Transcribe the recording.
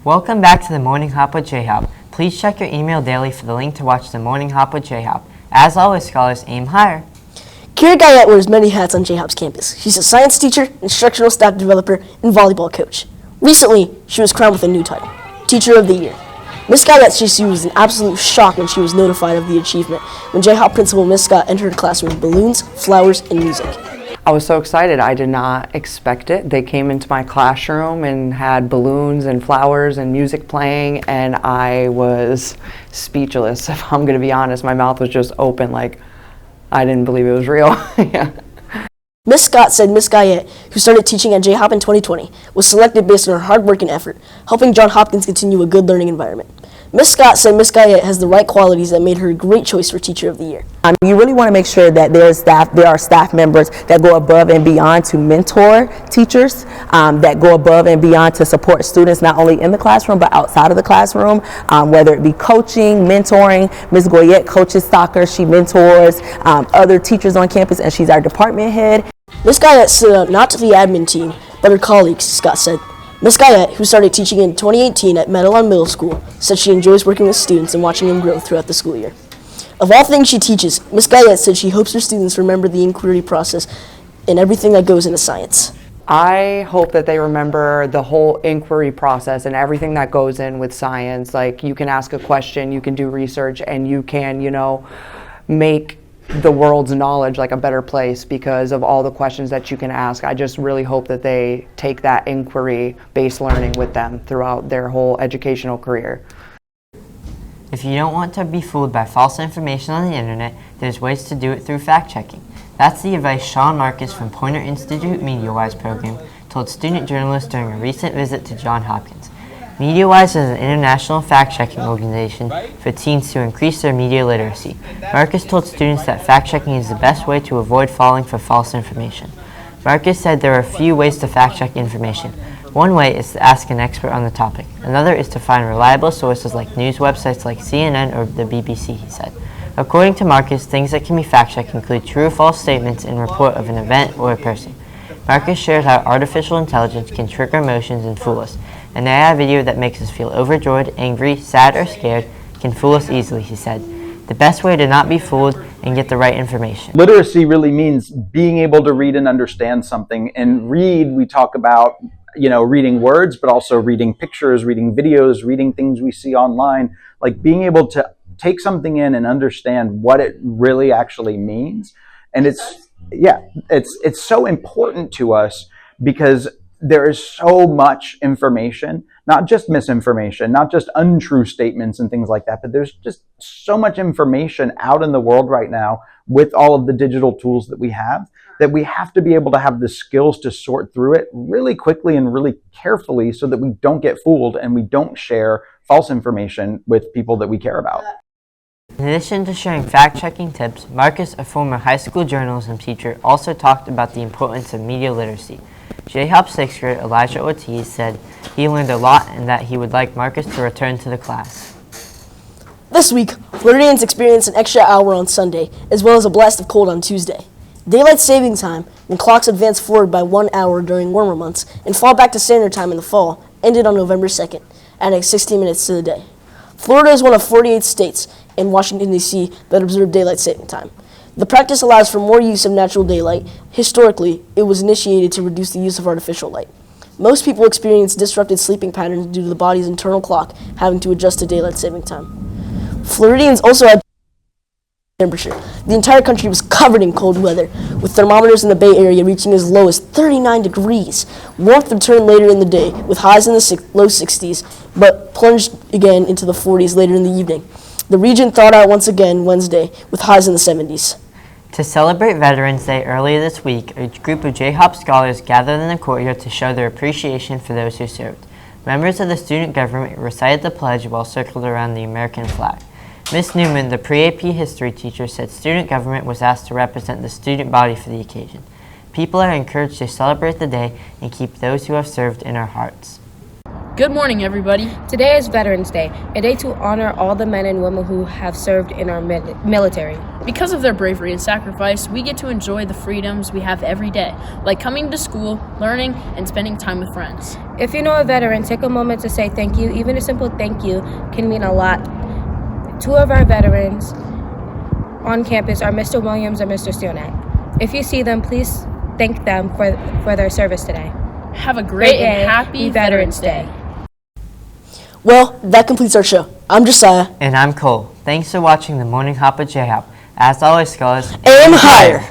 Welcome back to the Morning Hop with JHop. Please check your email daily for the link to watch the Morning Hop with JHop. As always, scholars, aim higher. Kira Guyette wears many hats on JHop's campus. She's a science teacher, instructional staff developer, and volleyball coach. Recently, she was crowned with a new title, Teacher of the Year. Miss Guyette says she was in absolute shock when she was notified of the achievement when JHop principal Miss Scott entered her classroom with balloons, flowers, and music. I was so excited. I did not expect it. They came into my classroom and had balloons and flowers and music playing, and I was speechless, if I'm going to be honest. My mouth was just open, like I didn't believe it was real. Yeah. Miss Scott said Miss Guyette, who started teaching at JHop in 2020, was selected based on her hard work and effort, helping Johns Hopkins continue a good learning environment. Miss Scott said Miss Guyette has the right qualities that made her a great choice for Teacher of the Year. You really want to make sure that there are staff members that go above and beyond to mentor teachers, that go above and beyond to support students not only in the classroom but outside of the classroom, whether it be coaching, mentoring. Ms. Goyette coaches soccer, she mentors other teachers on campus, and she's our department head. Miss Guyette stood out not to the admin team, but her colleagues, Scott said. Miss Guyette, who started teaching in 2018 at Medellin Middle School, said she enjoys working with students and watching them grow throughout the school year. Of all things she teaches, Miss Guyette said she hopes her students remember the inquiry process and everything that goes into science. I hope that they remember the whole inquiry process and everything that goes in with science. Like, you can ask a question, you can do research, and you can, make the world's knowledge like a better place because of all the questions that you can ask. I just really hope that they take that inquiry-based learning with them throughout their whole educational career. If you don't want to be fooled by false information on the internet, there's ways to do it through fact-checking. That's the advice Sean Marcus from Poynter Institute MediaWise program told student journalists during a recent visit to Johns Hopkins. MediaWise is an international fact-checking organization for teens to increase their media literacy. Marcus told students that fact-checking is the best way to avoid falling for false information. Marcus said there are a few ways to fact-check information. One way is to ask an expert on the topic. Another is to find reliable sources like news websites like CNN or the BBC, he said. According to Marcus, things that can be fact-checked include true or false statements in report of an event or a person. Marcus shared how artificial intelligence can trigger emotions and fool us. An AI video that makes us feel overjoyed, angry, sad, or scared can fool us easily, he said. The best way to not be fooled and get the right information. Literacy really means being able to read and understand something. And read, we talk about, reading words, but also reading pictures, reading videos, reading things we see online, like being able to take something in and understand what it really actually means. And it's so important to us because there is so much information, not just misinformation, not just untrue statements and things like that, but there's just so much information out in the world right now with all of the digital tools that we have to be able to have the skills to sort through it really quickly and really carefully so that we don't get fooled and we don't share false information with people that we care about. In addition to sharing fact-checking tips, Marcus, a former high school journalism teacher, also talked about the importance of media literacy. JHop 6th grade Elijah Ortiz said he learned a lot and that he would like Marcus to return to the class. This week, Floridians experienced an extra hour on Sunday, as well as a blast of cold on Tuesday. Daylight saving time, when clocks advance forward by 1 hour during warmer months and fall back to standard time in the fall, ended on November 2nd, adding 16 minutes to the day. Florida is one of 48 states in Washington, D.C. that observe daylight saving time. The practice allows for more use of natural daylight. Historically, it was initiated to reduce the use of artificial light. Most people experience disrupted sleeping patterns due to the body's internal clock having to adjust to daylight saving time. Floridians also had temperature. The entire country was covered in cold weather, with thermometers in the Bay Area reaching as low as 39 degrees. Warmth returned later in the day, with highs in the low 60s, but plunged again into the 40s later in the evening. The region thawed out once again Wednesday, with highs in the 70s. To celebrate Veterans Day earlier this week, a group of JHop scholars gathered in the courtyard to show their appreciation for those who served. Members of the student government recited the pledge while circled around the American flag. Ms. Newman, the pre-AP history teacher, said student government was asked to represent the student body for the occasion. People are encouraged to celebrate the day and keep those who have served in our hearts. Good Good morning, everybody. Today is Veterans Day, a day to honor all the men and women who have served in our military. Because of their bravery and sacrifice, we get to enjoy the freedoms we have every day, like coming to school, learning, and spending time with friends. If you know a veteran, take a moment to say thank you. Even a simple thank you can mean a lot. Two of our veterans on campus are Mr. Williams and Mr. Stionak. If you see them, please thank them for their service today. Have a great and happy Veterans Day. Well, that completes our show. I'm Josiah. And I'm Cole. Thanks for watching the Morning Hop at JHop. As always, scholars, Aim higher.